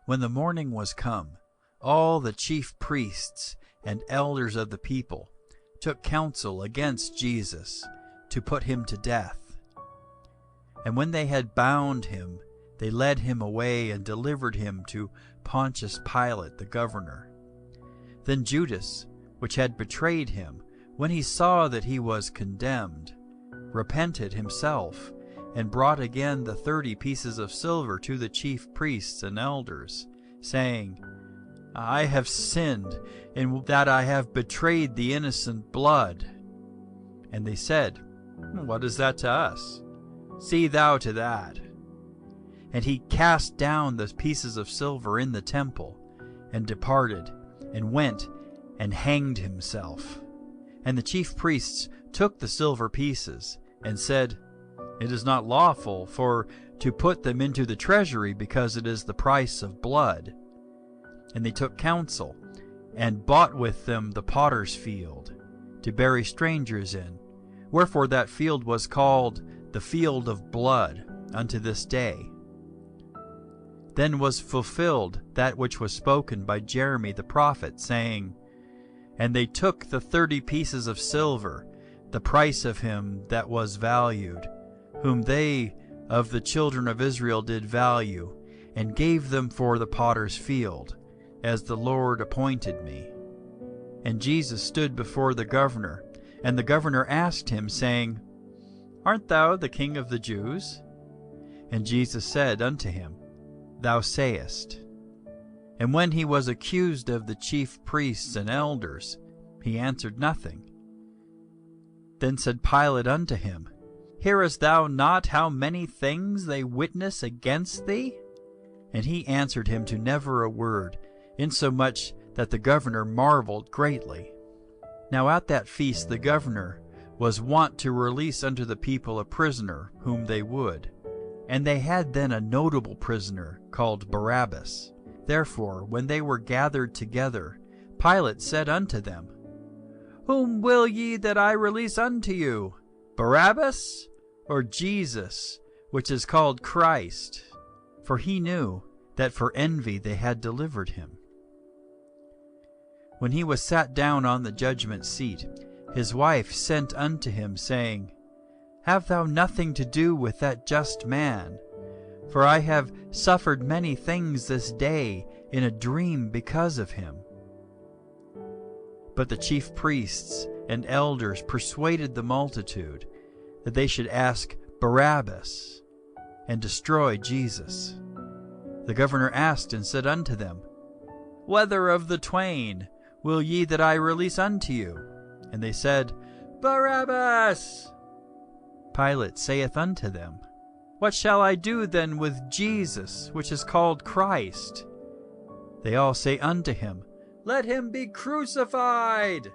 When the morning was come, all the chief priests and elders of the people took counsel against Jesus to put him to death. And when they had bound him, they led him away and delivered him to Pontius Pilate the governor. Then Judas, which had betrayed him, when he saw that he was condemned, repented himself, and brought again the 30 pieces of silver to the chief priests and elders, saying, I have sinned in that I have betrayed the innocent blood. And they said, What is that to us? See thou to that. And he cast down the pieces of silver in the temple, and departed, and went and hanged himself. And the chief priests took the silver pieces, and said, It is not lawful to put them into the treasury, because it is the price of blood. And they took counsel, and bought with them the potter's field, to bury strangers in. Wherefore that field was called the field of blood unto this day. Then was fulfilled that which was spoken by Jeremy the prophet, saying, And they took the 30 pieces of silver, the price of him that was valued, whom they of the children of Israel did value, and gave them for the potter's field, as the Lord appointed me. And Jesus stood before the governor, and the governor asked him, saying, Art thou the King of the Jews? And Jesus said unto him, Thou sayest. And when he was accused of the chief priests and elders, he answered nothing. Then said Pilate unto him, Hearest thou not how many things they witness against thee? And he answered him to never a word, insomuch that the governor marveled greatly. Now at that feast the governor was wont to release unto the people a prisoner whom they would. And they had then a notable prisoner called Barabbas. Therefore, when they were gathered together, Pilate said unto them, Whom will ye that I release unto you, Barabbas, or Jesus, which is called Christ? For he knew that for envy they had delivered him. When he was sat down on the judgment seat, his wife sent unto him, saying, Have thou nothing to do with that just man? For I have suffered many things this day in a dream because of him. But the chief priests and elders persuaded the multitude that they should ask Barabbas and destroy Jesus. The governor asked and said unto them, Whether of the twain will ye that I release unto you? And they said, Barabbas. Pilate saith unto them, What shall I do then with Jesus, which is called Christ? They all say unto him, Let him be crucified.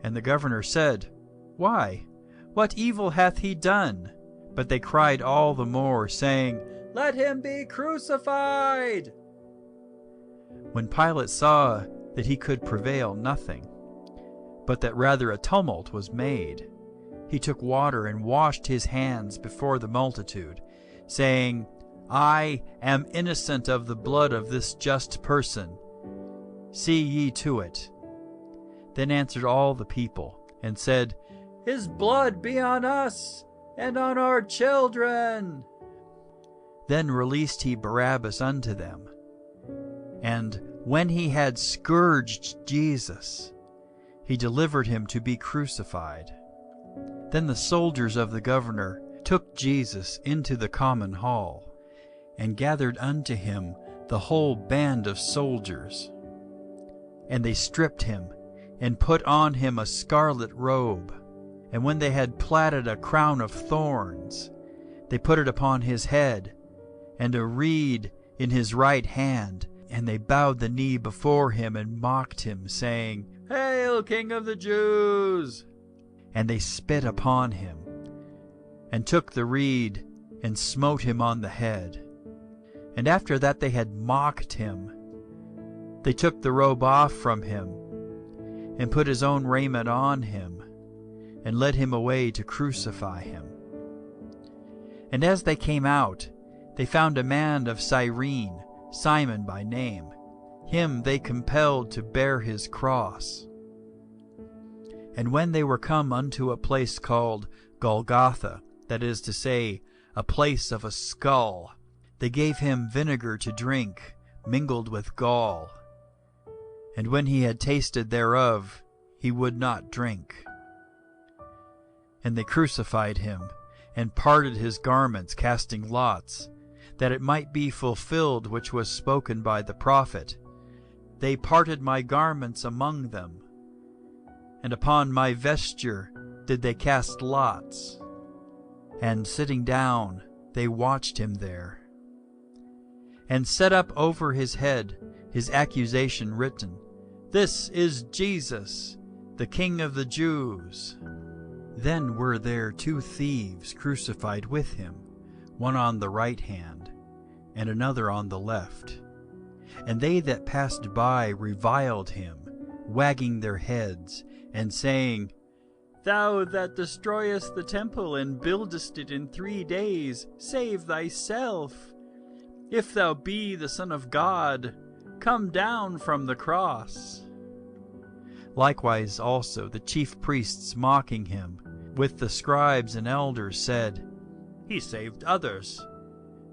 And the governor said, Why? What evil hath he done? But they cried all the more, saying, Let him be crucified. When Pilate saw that he could prevail nothing, but that rather a tumult was made, he took water and washed his hands before the multitude, saying, I am innocent of the blood of this just person. See ye to it. Then answered all the people, and said, His blood be on us, and on our children. Then released he Barabbas unto them. And when he had scourged Jesus, he delivered him to be crucified. Then the soldiers of the governor took Jesus into the common hall, and gathered unto him the whole band of soldiers. And they stripped him, and put on him a scarlet robe. And when they had platted a crown of thorns, they put it upon his head, and a reed in his right hand. And they bowed the knee before him, and mocked him, saying, Hail, King of the Jews! And they spit upon him, and took the reed, and smote him on the head. And after that they had mocked him, they took the robe off from him, and put his own raiment on him, and led him away to crucify him. And as they came out, they found a man of Cyrene, Simon by name. Him they compelled to bear his cross. And when they were come unto a place called Golgotha, that is to say, a place of a skull, they gave him vinegar to drink, mingled with gall. And when he had tasted thereof, he would not drink. And they crucified him, and parted his garments, casting lots, that it might be fulfilled which was spoken by the prophet, They parted my garments among them, and upon my vesture did they cast lots. And sitting down, they watched him there, and set up over his head his accusation written, This is Jesus, the King of the Jews. Then were there 2 thieves crucified with him, one on the right hand, and another on the left. And they that passed by reviled him, wagging their heads, and saying, Thou that destroyest the temple, and buildest it in 3 days, save thyself. If thou be the Son of God, come down from the cross. Likewise also the chief priests, mocking him, with the scribes and elders, said, He saved others.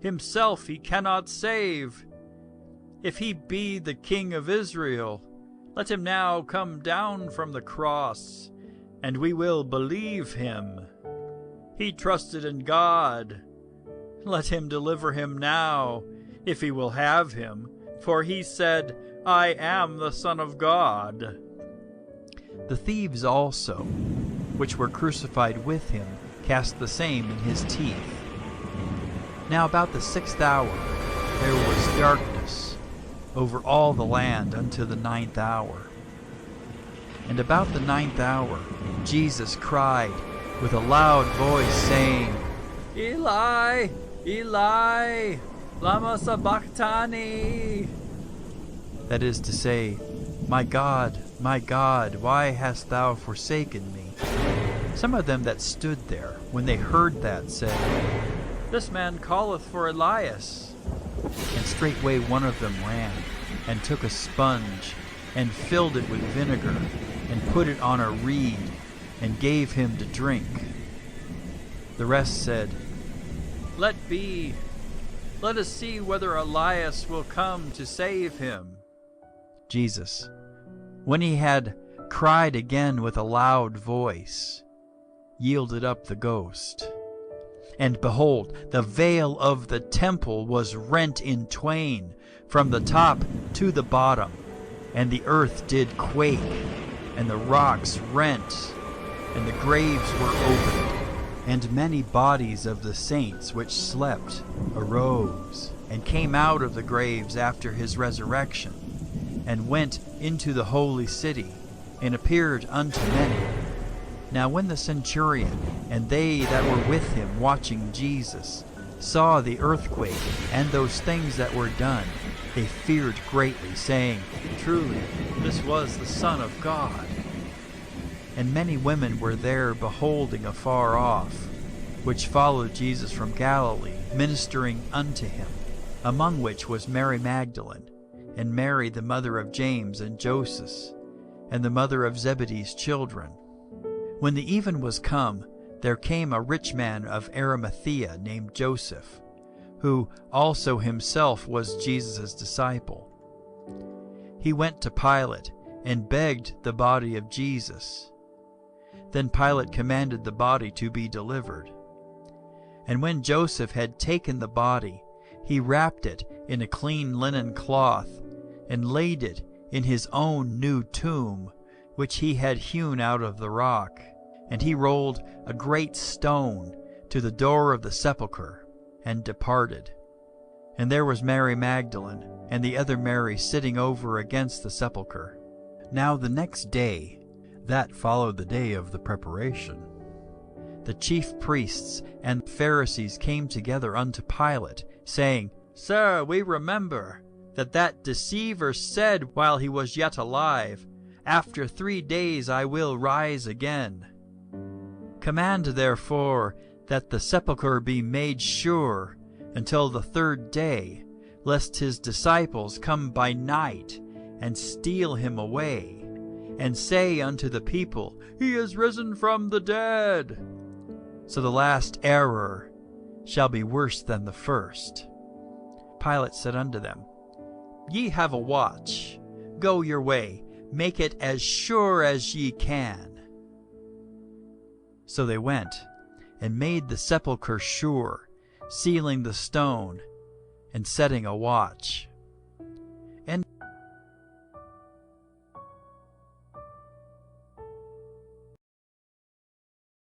Himself he cannot save. If he be the King of Israel, let him now come down from the cross, and we will believe him. He trusted in God. Let him deliver him now, if he will have him, for he said, I am the Son of God. The thieves also, which were crucified with him, cast the same in his teeth. Now about the 6th hour there was darkness over all the land unto the 9th hour. And about the 9th hour Jesus cried with a loud voice, saying, Eli, Eli, lama sabachthani. That is to say, my God, why hast thou forsaken me? Some of them that stood there, when they heard that, said, This man calleth for Elias. And straightway one of them ran, and took a sponge, and filled it with vinegar, and put it on a reed, and gave him to drink. The rest said, Let be. Let us see whether Elias will come to save him. Jesus, when he had cried again with a loud voice, yielded up the ghost. And behold, the veil of the temple was rent in twain, from the top to the bottom, and the earth did quake, and the rocks rent, and the graves were opened, and many bodies of the saints which slept arose, and came out of the graves after his resurrection, and went into the holy city, and appeared unto many. Now when the centurion and they that were with him watching Jesus saw the earthquake and those things that were done, they feared greatly, saying, Truly, this was the Son of God. And many women were there beholding afar off, which followed Jesus from Galilee, ministering unto him, among which was Mary Magdalene, and Mary the mother of James and Joseph, and the mother of Zebedee's children. When the even was come, there came a rich man of Arimathea named Joseph, who also himself was Jesus' disciple. He went to Pilate, and begged the body of Jesus. Then Pilate commanded the body to be delivered. And when Joseph had taken the body, he wrapped it in a clean linen cloth, and laid it in his own new tomb, which he had hewn out of the rock. And he rolled a great stone to the door of the sepulchre, and departed. And there was Mary Magdalene, and the other Mary sitting over against the sepulchre. Now the next day, that followed the day of the preparation, the chief priests and Pharisees came together unto Pilate, saying, Sir, we remember that deceiver said while he was yet alive, After 3 days I will rise again. Command therefore that the sepulchre be made sure, until the third day, lest his disciples come by night and steal him away, and say unto the people, He is risen from the dead. So the last error shall be worse than the first. Pilate said unto them, Ye have a watch. Go your way, make it as sure as ye can. So they went, and made the sepulchre sure, sealing the stone, and setting a watch. And